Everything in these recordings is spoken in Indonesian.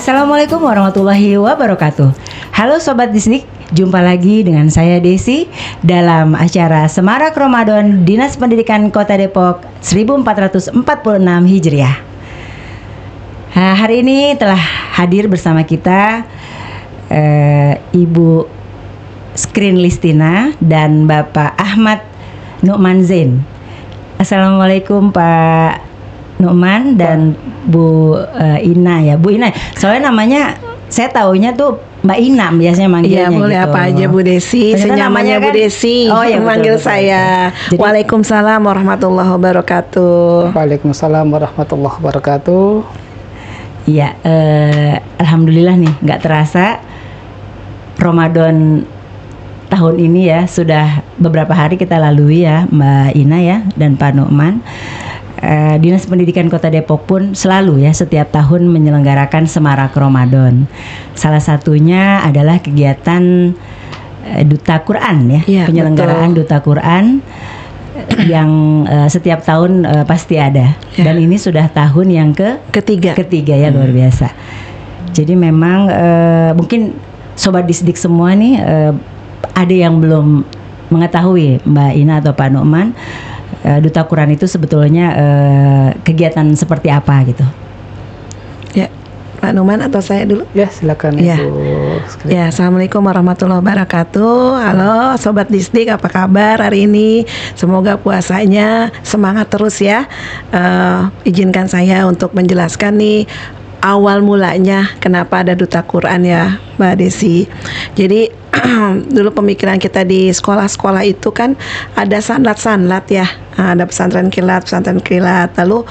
Assalamualaikum warahmatullahi wabarakatuh. Halo Sobat Disdik, jumpa lagi dengan saya Desi dalam acara Semarak Ramadan Dinas Pendidikan Kota Depok 1446 Hijriah. Hari ini telah hadir bersama kita Ibu Skrin Listina dan Bapak Ahmad Nu'man Zain. Assalamualaikum Pak Nu'man dan Bu Ina ya, Bu Ina. Soalnya namanya saya taunya tuh Mbak Ina biasanya manggilnya. Iya, boleh gitu. Apa aja Bu Desi, senyamannya Bu Desi. Oh ya, manggil saya. Jadi, Waalaikumsalam warahmatullahi wabarakatuh. Waalaikumsalam warahmatullahi wabarakatuh. Iya, alhamdulillah nih, nggak terasa Ramadan tahun ini ya, sudah beberapa hari kita lalui ya Mbak Ina ya dan Pak Nu'man. Dinas Pendidikan Kota Depok pun selalu ya setiap tahun menyelenggarakan Semarak Ramadan. Salah satunya adalah kegiatan Duta Quran ya, penyelenggaraan betul. Duta Quran yang setiap tahun pasti ada. Ya. Dan ini sudah tahun yang ketiga ya, luar biasa. Jadi memang mungkin Sobat Disdik semua nih ada yang belum mengetahui Mbak Ina atau Pak Nu'man, Duta Quran itu sebetulnya kegiatan seperti apa gitu. Ya, Pak Nu'man atau saya dulu? Ya, silakan ya. Ibu. Ya, Assalamualaikum warahmatullahi wabarakatuh. Halo Sobat Disdik, apa kabar hari ini? Semoga puasanya semangat terus ya. Izinkan saya untuk menjelaskan nih awal mulanya kenapa ada Duta Quran ya Mbak Desi. Jadi dulu pemikiran kita di sekolah-sekolah itu kan ada sanlat-sanlat ya, ada pesantren kilat. Lalu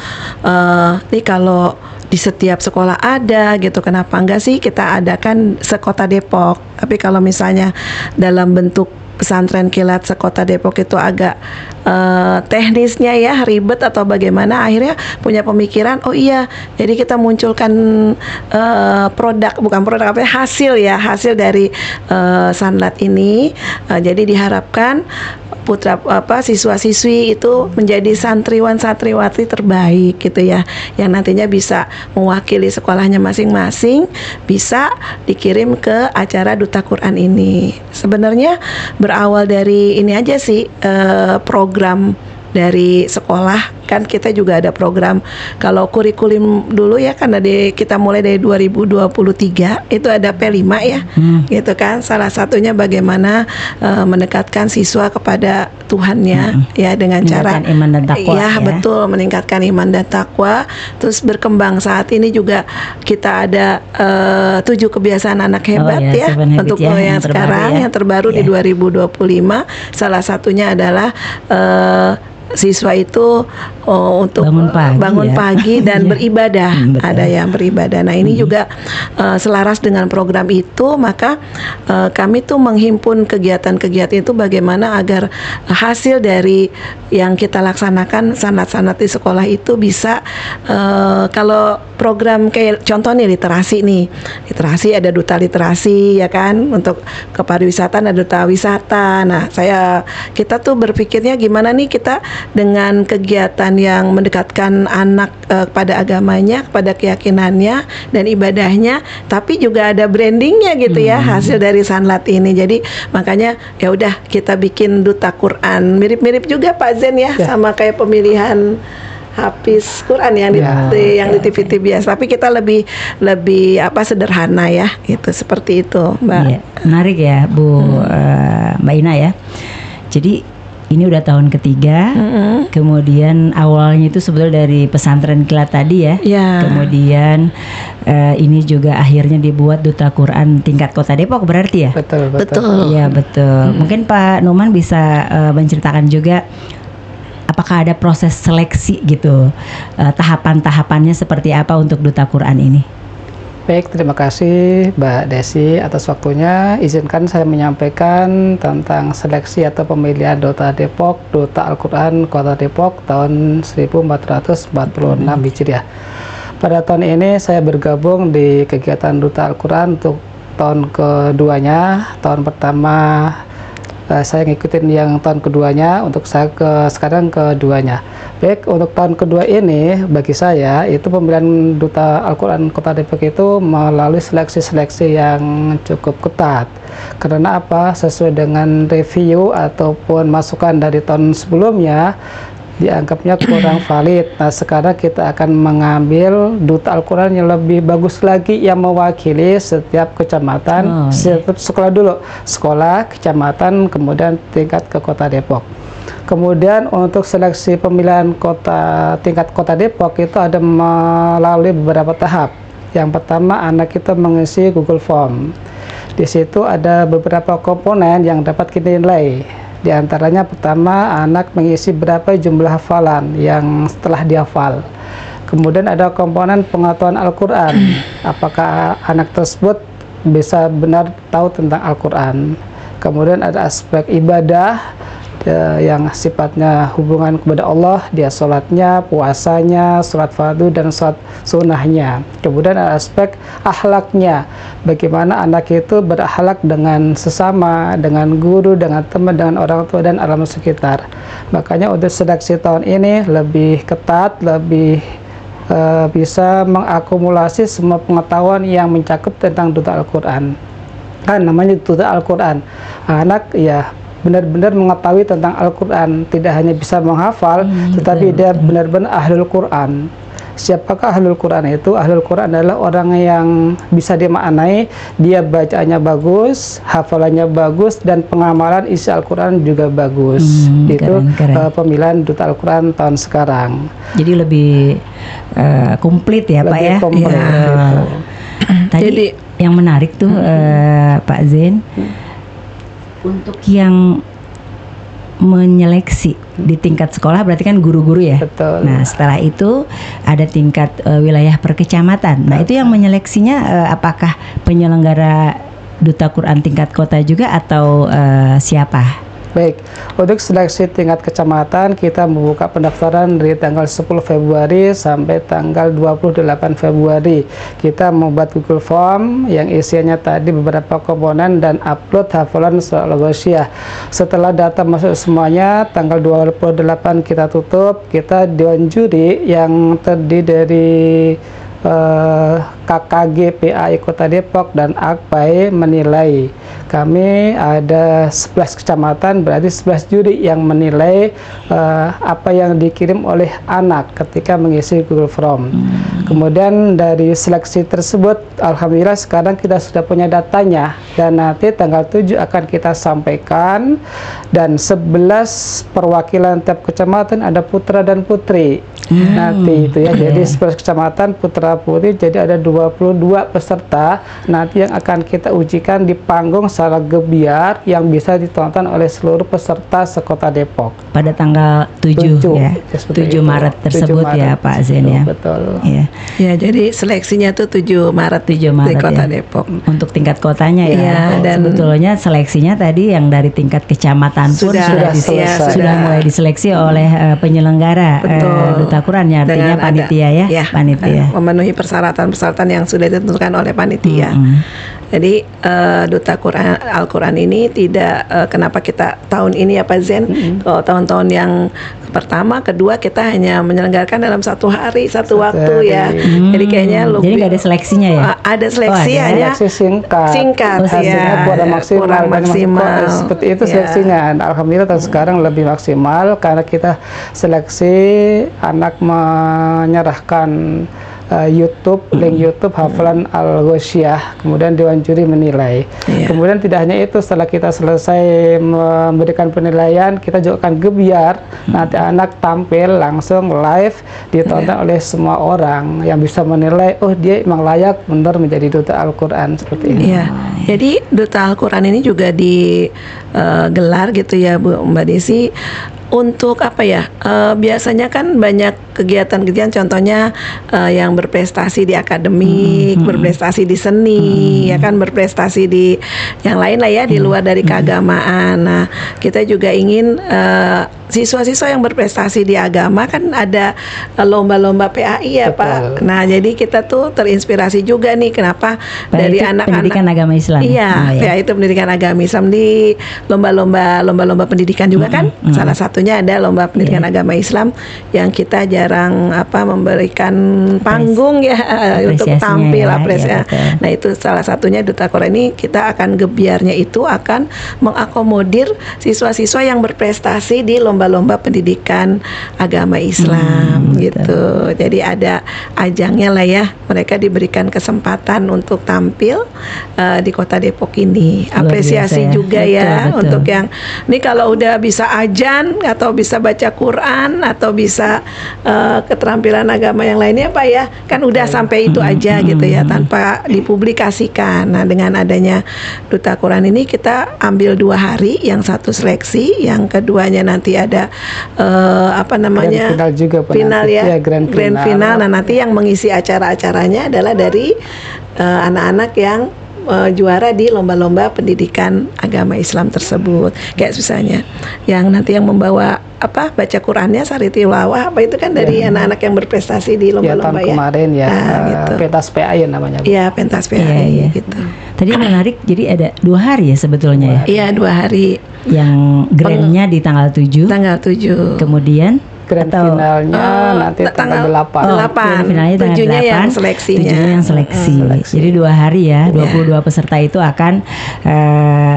nih kalau di setiap sekolah ada gitu, kenapa enggak sih kita adakan sekota Depok? Tapi kalau misalnya dalam bentuk pesantren kilat sekota Depok itu agak teknisnya ya ribet atau bagaimana, akhirnya punya pemikiran oh iya, jadi kita munculkan hasil dari sanlat ini. Jadi diharapkan siswa-siswi itu menjadi santriwan-santriwati terbaik gitu ya, yang nantinya bisa mewakili sekolahnya masing-masing, bisa dikirim ke acara Duta Quran ini. Sebenarnya berawal dari ini aja sih, program dari sekolah. Kan kita juga ada program, kalau kurikulum dulu ya, karena kita mulai dari 2023 itu ada P5 ya, gitu kan. Salah satunya bagaimana mendekatkan siswa kepada Tuhannya ya, dengan cara iman dan takwa, ya betul, meningkatkan iman dan takwa. Terus berkembang saat ini juga kita ada 7 kebiasaan anak hebat untuk yang sekarang yang terbaru di 2025. Salah satunya adalah siswa itu untuk bangun pagi dan beribadah. Ada yang beribadah. Nah ini juga selaras dengan program itu, maka kami tuh menghimpun kegiatan-kegiatan itu bagaimana agar hasil dari yang kita laksanakan sanat-sanat di sekolah itu bisa kalau program kayak contoh nih literasi ada duta literasi ya kan, untuk kepariwisataan ada duta wisata. Nah kita tuh berpikirnya gimana nih kita dengan kegiatan yang mendekatkan anak kepada agamanya, kepada keyakinannya dan ibadahnya, tapi juga ada brandingnya gitu ya, hasil dari sanlat ini. Jadi makanya ya udah kita bikin Duta Quran, mirip-mirip juga Pak Zen ya, sama kayak pemilihan Hafiz Quran yang di TV biasa, tapi kita lebih sederhana ya, gitu, seperti itu Mbak. Iya, menarik ya Bu Mbak Ina ya. Jadi ini udah tahun ketiga, kemudian awalnya itu sebetulnya dari pesantren kilat tadi ya, kemudian ini juga akhirnya dibuat Duta Quran tingkat Kota Depok berarti ya? Betul. Iya betul. Mungkin Pak Nu'man bisa menceritakan juga apakah ada proses seleksi gitu, tahapan-tahapannya seperti apa untuk Duta Quran ini? Baik, terima kasih Mbak Desi atas waktunya. Izinkan saya menyampaikan tentang seleksi atau pemilihan Duta Depok, Duta Al-Quran Kota Depok tahun 1446 Hijriah. Pada tahun ini saya bergabung di kegiatan Duta Al-Quran untuk tahun keduanya. Tahun pertama saya ngikutin yang tahun keduanya, untuk saya sekarang keduanya. Baik, untuk tahun kedua ini bagi saya itu pemilihan Duta Al-Quran Kota Depok itu melalui seleksi-seleksi yang cukup ketat. Karena apa? Sesuai dengan review ataupun masukan dari tahun sebelumnya, dianggapnya kurang valid. Nah, sekarang kita akan mengambil Duta Al-Quran yang lebih bagus lagi, yang mewakili setiap kecamatan, setiap sekolah dulu, sekolah, kecamatan, kemudian tingkat ke Kota Depok. Kemudian untuk seleksi pemilihan tingkat Kota Depok itu ada melalui beberapa tahap. Yang pertama, anak kita mengisi Google Form. Di situ ada beberapa komponen yang dapat kita nilai. Di antaranya pertama, anak mengisi berapa jumlah hafalan yang setelah dihafal. Kemudian ada komponen pengetahuan Al-Quran. Apakah anak tersebut bisa benar tahu tentang Al-Quran. Kemudian ada aspek ibadah yang sifatnya hubungan kepada Allah, dia sholatnya, puasanya, sholat fardu, dan sholat sunnahnya. Kemudian ada aspek akhlaknya, bagaimana anak itu berakhlak dengan sesama, dengan guru, dengan teman, dengan orang tua, dan alam sekitar. Makanya untuk seleksi tahun ini lebih ketat, lebih bisa mengakumulasi semua pengetahuan yang mencakup tentang Duta Al-Quran. Kan namanya Duta Al-Quran, anak ya benar-benar mengetahui tentang Al-Quran, tidak hanya bisa menghafal, tetapi dia benar-benar ahlul Quran. Siapakah ahlul Quran itu? Ahlul Quran adalah orang yang bisa dimaknai, dia bacaannya bagus, hafalannya bagus, dan pengamalan isi Al-Quran juga bagus. Itu pemilihan Duta Al-Quran tahun sekarang. Jadi lebih komplit ya, Pak ya? Komplit, ya. Gitu. Tadi jadi, yang menarik tuh Pak Zain, untuk yang menyeleksi di tingkat sekolah berarti kan guru-guru ya. Betul. Nah, setelah itu ada tingkat wilayah per kecamatan. Nah, itu yang menyeleksinya apakah penyelenggara Duta Quran tingkat kota juga atau siapa? Baik, untuk seleksi tingkat kecamatan kita membuka pendaftaran dari tanggal 10 Februari sampai tanggal 28 Februari. Kita membuat Google Form yang isinya tadi beberapa komponen dan upload hafalan surat Al-Ghasyiyah. Setelah data masuk semuanya, tanggal 28 kita tutup. Kita dewan juri yang terdiri dari KKG PAI Kota Depok dan AKPAI menilai. Kami ada 11 kecamatan, berarti 11 juri yang menilai apa yang dikirim oleh anak ketika mengisi Google Form. Kemudian dari seleksi tersebut, alhamdulillah sekarang kita sudah punya datanya, dan nanti tanggal 7 akan kita sampaikan, dan 11 perwakilan tiap kecamatan ada putra dan putri. Nanti itu ya, jadi 11 kecamatan putra putri, jadi ada 22 peserta nanti yang akan kita ujikan di panggung secara gebiar yang bisa ditonton oleh seluruh peserta sekota Depok pada tanggal 7 ya, 7 Maret tersebut 7 Maret, ya Pak Zain ya. Betul. Ya. Ya, jadi seleksinya tuh 7 Maret di Kota Depok. Untuk tingkat kotanya ya. Ya, dan sebetulnya seleksinya tadi yang dari tingkat kecamatan pun sudah mulai diseleksi oleh penyelenggara Duta Quran ya, artinya panitia ya, panitia. Memenuhi persyaratan-persyaratan yang sudah ditentukan oleh panitia. Jadi Duta Quran Al-Quran ini tidak kenapa kita tahun ini ya Pak Zain, kalau tahun-tahun yang pertama, kedua kita hanya menyelenggarakan dalam satu hari, satu waktu ya. Jadi kayaknya jadi nggak ada seleksinya ya? Ada seleksi hanya singkat ya, kurang maksimal. Seperti itu seleksinya. Alhamdulillah tahun sekarang lebih maksimal karena kita seleksi anak menyerahkan YouTube, link YouTube hafalan Al-Ghasyiyah, kemudian dewan juri menilai. Kemudian tidak hanya itu, setelah kita selesai memberikan penilaian, kita juga akan gebiar, nanti anak tampil langsung live, ditonton oleh semua orang yang bisa menilai, oh dia memang layak benar menjadi Duta Al-Quran, seperti ini. Jadi Duta Al-Quran ini juga digelar gitu ya Mbak Desi, untuk apa ya, biasanya kan banyak kegiatan-kegiatan, contohnya yang berprestasi di akademik, berprestasi di seni, ya kan, berprestasi di yang lain lah ya, di luar dari keagamaan. Nah, kita juga ingin siswa-siswa yang berprestasi di agama kan ada lomba-lomba PAI ya. Betul. Pak. Nah, jadi kita tuh terinspirasi juga nih kenapa dari anak-anak pendidikan agama Islam. Iya, PAI itu pendidikan agama Islam di lomba-lomba pendidikan juga kan. Salah satunya ada lomba pendidikan agama Islam yang kita jarang memberikan panggung untuk tampil apresiasi. Nah, itu salah satunya Duta Quran ini kita akan gebiarnya itu akan mengakomodir siswa-siswa yang berprestasi di lomba-lomba pendidikan agama Islam gitu. Jadi ada ajangnya lah ya. Mereka diberikan kesempatan untuk tampil di Kota Depok ini. Apresiasi juga betul. Untuk yang ini kalau udah bisa ajan atau bisa baca Quran atau bisa keterampilan agama yang lainnya Pak ya. Kan udah sampai itu aja gitu ya tanpa dipublikasikan. Nah, dengan adanya Duta Quran ini kita ambil 2 hari, yang satu seleksi, yang keduanya nanti ada grand final juga final ya, grand final. Nah, nanti yang mengisi acara-acaranya adalah dari anak-anak yang juara di lomba-lomba pendidikan agama Islam tersebut. Kayak misalnya yang nanti yang membawa baca Qurannya Sari Tilawah itu kan dari anak-anak yang berprestasi di lomba-lomba tahun kemarin gitu. Pentas PAI namanya. Iya, pentas PAI gitu. Tadi menarik, jadi ada 2 hari ya sebetulnya. Iya, 2 hari. Yang grand-nya di tanggal 7. Tanggal 7. Kemudian grand finalnya nanti tanggal 8. Grand finalnya tanggal 8. yang seleksinya. 7-nya yang seleksi. Jadi 2 hari ya, 22 peserta itu akan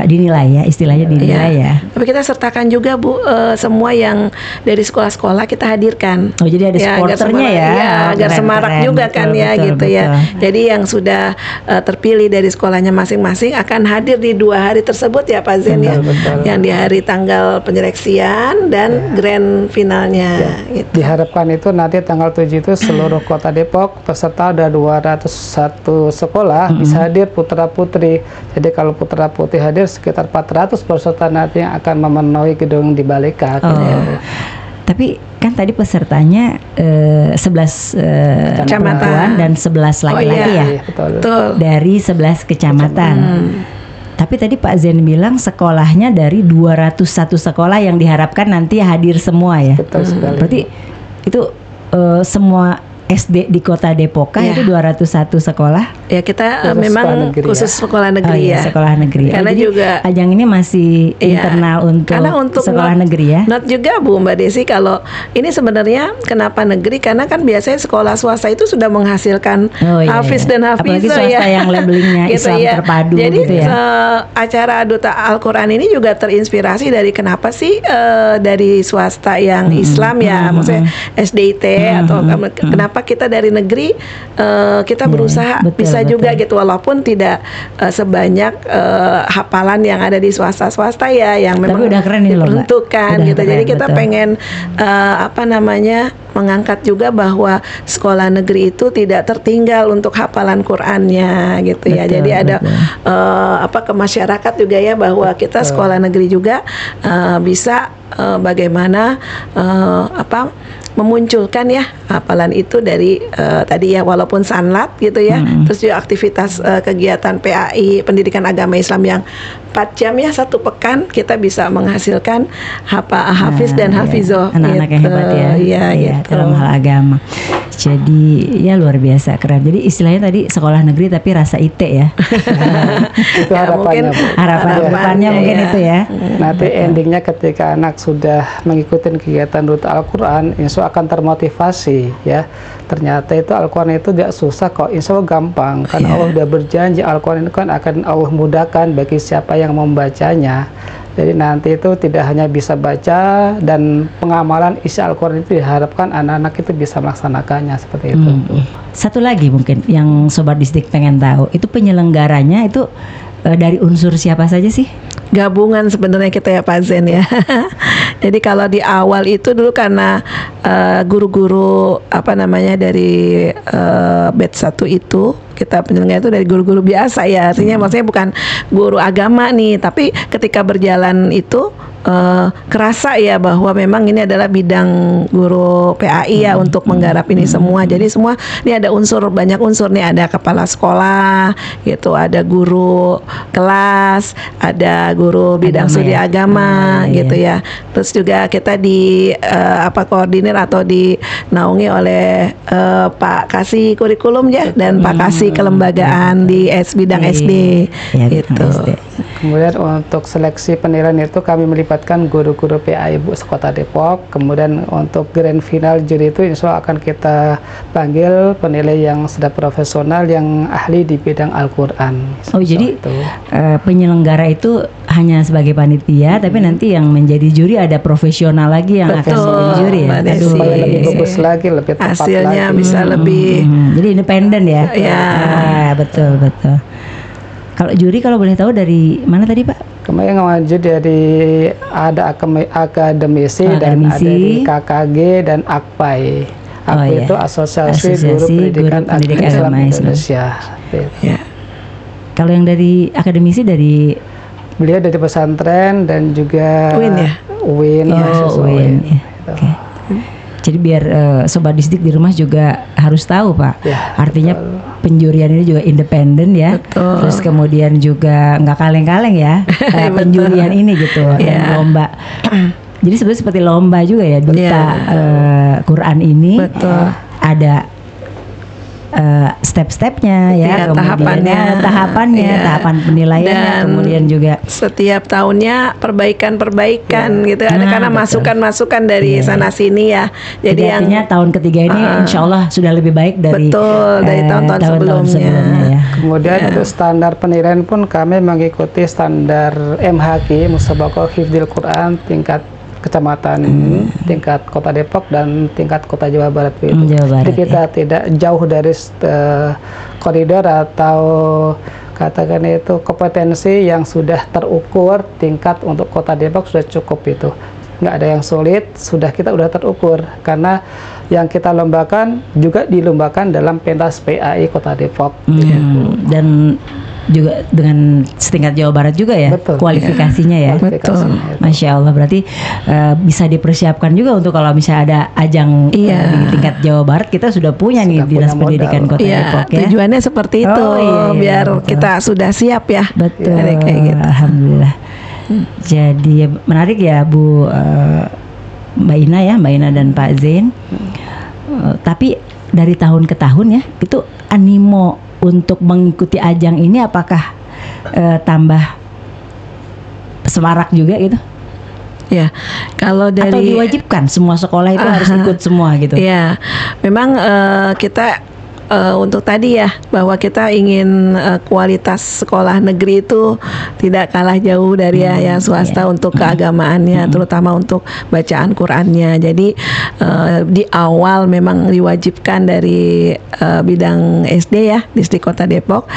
dinilai ya, istilahnya dinilai ya. Tapi kita sertakan juga Bu, semua yang dari sekolah-sekolah kita hadirkan. Oh, jadi ada supporternya ya. Agar semarak juga kan ya gitu ya. Jadi yang sudah terpilih dari sekolahnya masing-masing akan hadir di 2 hari tersebut ya Pak Zen ya. Yang di hari tanggal penyeleksian dan grand finalnya. Gitu. Diharapkan itu nanti tanggal 7 itu seluruh Kota Depok peserta ada 201 sekolah bisa hadir putra-putri. Jadi kalau putra-putri hadir sekitar 400 peserta nanti yang akan memenuhi gedung di Balika. Tapi kan tadi pesertanya 11 kecamatan dan 11 laki-laki ya. Betul. Dari 11 kecamatan. Tapi tadi Pak Zen bilang sekolahnya dari 201 sekolah yang diharapkan nanti hadir semua ya. Betul sekali. Berarti itu semua SD di Kota Depok itu 201 sekolah. Ya kita memang khusus sekolah negeri ya. Sekolah negeri. Karena jadi juga ajang ini masih internal untuk sekolah negeri ya. Not juga Bu Mbak Desi kalau ini sebenarnya kenapa negeri karena kan biasanya sekolah swasta itu sudah menghasilkan hafiz dan hafizah apalagi swasta yang labelingnya gitu Islam terpadu. Jadi gitu ya. Acara Duta Al-Quran ini juga terinspirasi dari kenapa sih dari swasta yang Islam ya, maksudnya SDIT atau kenapa kita dari negeri kita berusaha bisa juga gitu walaupun tidak sebanyak hafalan yang ada di swasta ya yang memang udah keren diperuntukkan gitu. Jadi kita pengen mengangkat juga bahwa sekolah negeri itu tidak tertinggal untuk hafalan Qur'annya gitu ya. Jadi ada ke masyarakat juga ya bahwa kita sekolah negeri juga bisa bagaimana memunculkan ya hafalan itu dari tadi ya walaupun sanlat gitu ya, terus juga aktivitas kegiatan PAI pendidikan agama Islam yang 4 jam ya 1 pekan kita bisa menghasilkan hafiz dan hafizoh anak-anak yang hebat ya, gitu. Dalam hal agama. Jadi ya luar biasa keren. Jadi istilahnya tadi sekolah negeri tapi rasa IT ya. Itu harapannya. Harapannya mungkin itu ya. Nanti endingnya ketika anak sudah mengikuti kegiatan Duta Al-Quran, insya Allah akan termotivasi ya. Ternyata itu Al-Quran itu tidak susah kok, insya Allah gampang. Karena Allah sudah berjanji Al-Quran itu kan akan Allah mudahkan bagi siapa yang membacanya. Jadi nanti itu tidak hanya bisa baca dan pengamalan isi Al-Quran itu diharapkan anak-anak itu bisa melaksanakannya seperti itu. Satu lagi mungkin yang Sobat Distrik pengen tahu, itu penyelenggaranya itu dari unsur siapa saja sih? Gabungan sebenarnya kita ya Pak Zen ya. Jadi kalau di awal itu dulu karena guru-guru dari batch 1 itu kita penyelenggara itu dari guru-guru biasa ya, artinya maksudnya bukan guru agama nih, tapi ketika berjalan itu kerasa ya bahwa memang ini adalah bidang guru PAI ya untuk menggarap ini semua. Jadi semua ini ada banyak unsur nih, ada kepala sekolah gitu, ada guru kelas, ada guru bidang studi agama gitu ya. Terus juga kita koordinir atau dinaungi oleh Pak Kasih kurikulum ya, dan Pak Kasih kelembagaan di bidang SD gitu. Kemudian untuk seleksi penilaian itu kami melibatkan guru-guru PAI Bu Sekota Depok. Kemudian untuk grand final juri itu insya Allah akan kita panggil penilai yang sudah profesional, yang ahli di bidang Al-Quran. Oh jadi penyelenggara itu hanya sebagai panitia, tapi nanti yang menjadi juri ada profesional lagi yang akan menjadi juri ya. Supaya lebih bagus lagi, lebih tepat hasilnya lagi. Bisa lebih. Jadi independen ya. Ya. Betul. Kalau juri kalau boleh tahu dari mana tadi Pak? Kemarin ngaju dari ada akademisi dan ada di KKG dan AKPAI. AKPAI itu Asosiasi Guru Pendidikan Islam Indonesia. Ya. Kalau yang dari akademisi dari beliau dari pesantren dan juga UIN ya. UIN. UIN. Ya. Okay. Jadi biar sobat Disdik di rumah juga harus tahu Pak. Ya, artinya penjurian ini juga independen ya. Betul. Terus kemudian juga nggak kaleng-kaleng ya penjurian ini gitu. Dan lomba. Jadi sebenarnya seperti lomba juga ya duta Quran ini. Betul. Ada step-stepnya ya, tahapannya, tahapan penilaiannya, kemudian juga setiap tahunnya perbaikan gitu. Ada karena masukan-masukan dari sana sini ya. Jadi artinya tahun ketiga ini insya Allah sudah lebih baik dari tahun-tahun sebelumnya ya. Kemudian untuk standar penilaian pun kami mengikuti standar MHQ Musabaqah Hifdzil Quran tingkat kecamatan, tingkat Kota Depok dan tingkat Kota Jawa Barat itu. Jadi kita tidak jauh dari koridor atau katakan itu kompetensi yang sudah terukur tingkat untuk Kota Depok sudah cukup itu. Nggak ada yang sulit, kita udah terukur karena yang kita lombakan juga dilombakan dalam pentas PAI Kota Depok. Gitu. Dan juga dengan setingkat Jawa Barat juga ya. Betul, kualifikasinya ya. Betul. Masya Allah, berarti bisa dipersiapkan juga untuk kalau misalnya ada ajang di tingkat Jawa Barat, kita sudah punya nih Dinas Pendidikan Kota Depok ya. Tujuannya seperti itu, biar kita sudah siap ya. Betul. Kayak gitu. Alhamdulillah. Jadi menarik ya Bu Mbak Ina dan Pak Zain. Tapi dari tahun ke tahun ya, itu animo untuk mengikuti ajang ini apakah tambah semarak juga gitu? Ya, kalau dari atau diwajibkan semua sekolah itu harus ikut semua gitu? Ya, memang kita untuk tadi ya, bahwa kita ingin kualitas sekolah negeri itu tidak kalah jauh dari yang swasta untuk keagamaannya, terutama untuk bacaan Qurannya. Jadi di awal memang diwajibkan dari bidang SD ya, Distrik Kota Depok,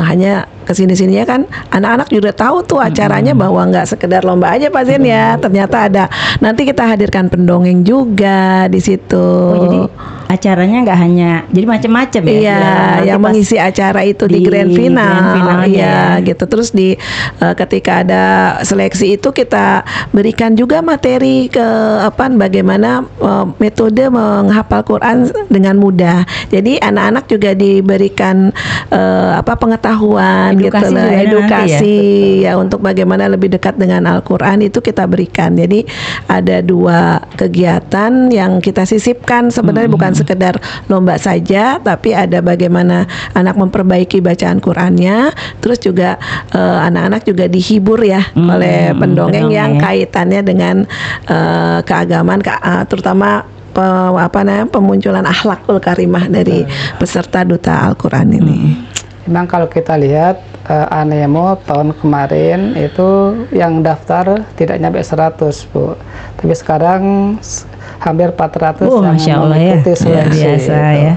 hanya kesini-sininya kan anak-anak juga tahu tuh acaranya bahwa nggak sekedar lomba aja Pak Zain ya, ternyata ada nanti kita hadirkan pendongeng juga di situ. Oh, jadi acaranya nggak hanya jadi macam-macam ya? Iya, yang mengisi acara itu di grand final, iya gitu. Terus di ketika ada seleksi itu kita berikan juga materi bagaimana metode menghafal Quran dengan mudah. Jadi anak-anak juga diberikan pengetahuan edukasi ya untuk bagaimana lebih dekat dengan Al-Quran itu kita berikan. Jadi ada 2 kegiatan yang kita sisipkan sebenarnya bukan sekedar lomba saja, tapi ada bagaimana anak memperbaiki bacaan Qurannya, terus juga anak-anak juga dihibur ya oleh pendongeng yang kaitannya dengan keagamaan, terutama pemunculan akhlakul karimah dari peserta duta Al-Quran ini. Memang kalau kita lihat animo tahun kemarin itu yang daftar tidak nyampe 100 Bu, tapi sekarang hampir 400 yang mengikuti seleksi. Biasa ya.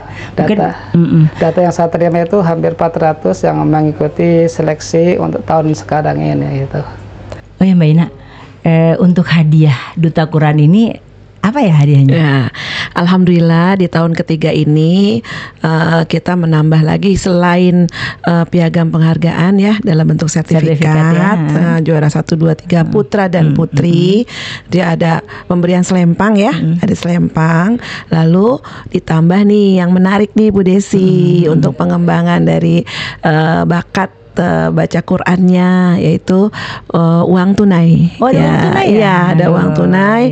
Data yang saya terima itu hampir 400 yang mengikuti seleksi untuk tahun sekarang ini gitu. Oh ya Mbak Ina, untuk hadiah duta Quran ini apa ya hadiahnya? Ya, alhamdulillah di tahun ketiga ini kita menambah lagi selain piagam penghargaan ya dalam bentuk sertifikat ya. Juara 1, 2, 3 putra dan putri. Dia ada pemberian selempang ya, ada selempang. Lalu ditambah nih yang menarik nih Bu Desi untuk pengembangan dari bakat baca Qur'annya, yaitu uang tunai. Oh, ya, uang tunai ya? Iya, ada uang tunai.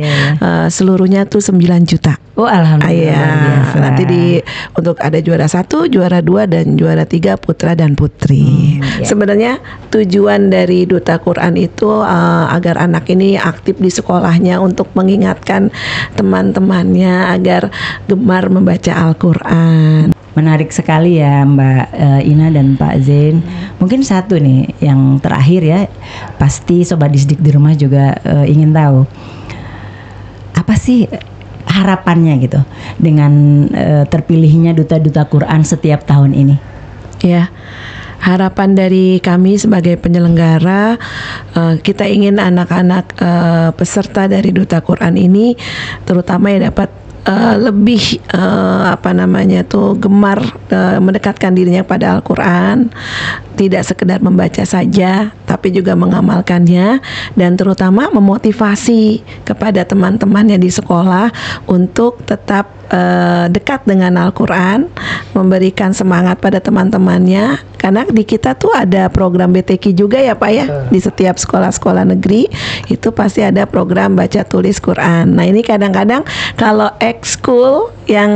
Seluruhnya tuh 9 juta. Oh, alhamdulillah. Nanti untuk ada juara 1, juara 2 dan juara 3 putra dan putri. Sebenarnya tujuan dari Duta Quran itu agar anak ini aktif di sekolahnya untuk mengingatkan teman-temannya agar gemar membaca Al-Qur'an. Menarik sekali ya Mbak Ina dan Pak Zain. Mungkin satu nih yang terakhir ya, pasti Sobat Disdik di rumah juga ingin tahu apa sih harapannya gitu dengan terpilihnya duta-duta Quran setiap tahun ini. Ya, harapan dari kami sebagai penyelenggara, kita ingin anak-anak peserta dari Duta Quran ini terutama ya dapat lebih gemar mendekatkan dirinya pada Al-Quran, tidak sekedar membaca saja tapi juga mengamalkannya, dan terutama memotivasi kepada teman-temannya di sekolah untuk tetap dekat dengan Al-Quran, memberikan semangat pada teman-temannya, karena di kita tuh ada program BTQ juga ya Pak ya, di setiap sekolah-sekolah negeri itu pasti ada program baca tulis Quran. Nah ini kadang-kadang kalau ekskul yang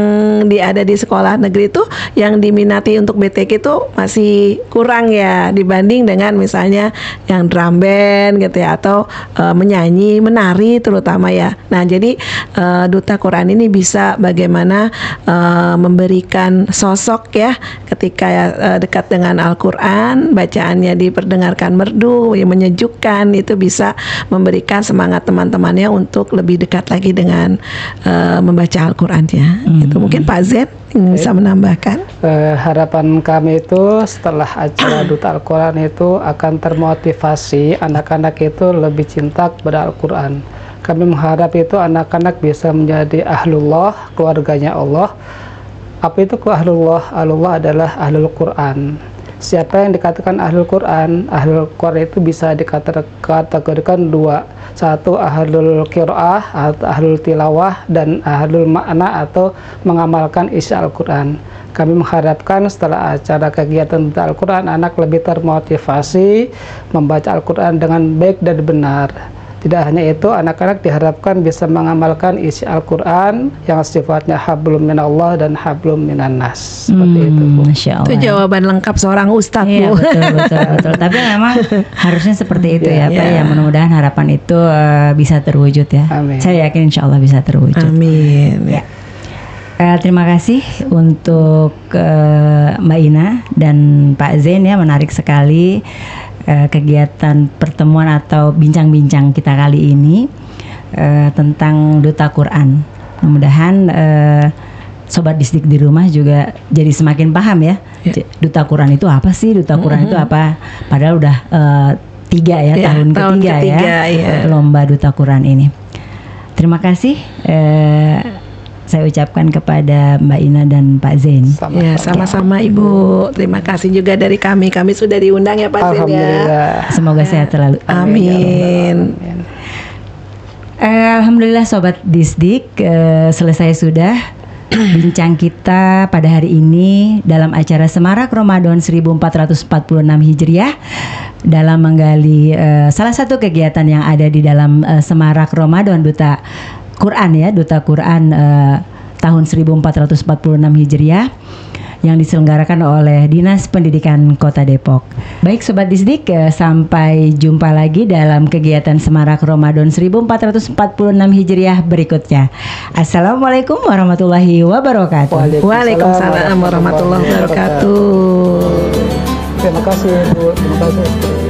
ada di sekolah negeri itu yang diminati untuk BTQ itu masih kurang ya dibanding dengan misalnya yang drum band gitu ya, atau menyanyi, menari terutama ya. Nah jadi Duta Quran ini bisa bagaimana memberikan sosok ya ketika dekat dengan Al-Quran, bacaannya diperdengarkan merdu, yang menyejukkan, itu bisa memberikan semangat teman-temannya untuk lebih dekat lagi dengan membaca Al-Qurannya. Itu mungkin Pak Zain bisa menambahkan. Harapan kami itu setelah acara Duta Al-Quran itu akan termotivasi anak-anak itu lebih cinta kepada Al-Quran. Kami mengharap itu anak-anak bisa menjadi ahlullah, keluarganya Allah. Apa itu ahlullah? Ahlullah adalah ahlul Quran. Siapa yang dikatakan ahlul Quran? Ahlul Quran itu bisa dikategorikan dua. Satu ahlul qiraah atau ahlul tilawah, dan ahlul makna atau mengamalkan isi Al-Quran. Kami mengharapkan setelah acara kegiatan Duta Al-Quran, anak lebih termotivasi membaca Al-Quran dengan baik dan benar. Tidak hanya itu, anak-anak diharapkan bisa mengamalkan isi Al-Quran yang sifatnya hablum minallah dan hablum minannas. Seperti itu, Bu. Masya Allah. Itu jawaban lengkap seorang ustadz, iya, Bu. Betul. Tapi memang harusnya seperti itu ya Pak ya. Mudah-mudahan harapan itu bisa terwujud ya. Amin. Saya yakin insya Allah bisa terwujud. Amin. Ya. Terima kasih untuk Mbak Ina dan Pak Zain ya, menarik sekali kegiatan pertemuan atau bincang-bincang kita kali ini tentang Duta Quran. Mudah-mudahan Sobat Disdik di rumah juga jadi semakin paham ya, Duta Quran itu apa sih, Duta Quran itu apa. Padahal udah 3 ya, tahun ketiga ya lomba Duta Quran ini. Terima kasih saya ucapkan kepada Mbak Ina dan Pak Zain. Sama-sama Ibu. Terima kasih juga dari kami. Kami sudah diundang ya Pak Zain ya. Semoga sehat selalu. Amin. Alhamdulillah Sobat Disdik, selesai sudah bincang kita pada hari ini dalam acara Semarak Ramadan 1446 Hijriah, dalam menggali salah satu kegiatan yang ada di dalam Semarak Ramadan Duta Quran ya, Duta Quran tahun 1446 Hijriah yang diselenggarakan oleh Dinas Pendidikan Kota Depok. Baik Sobat Disdik, sampai jumpa lagi dalam kegiatan Semarak Ramadan 1446 Hijriah berikutnya. Assalamualaikum warahmatullahi wabarakatuh. Waalaikumsalam warahmatullahi wabarakatuh. Terima kasih Bu. Terima kasih.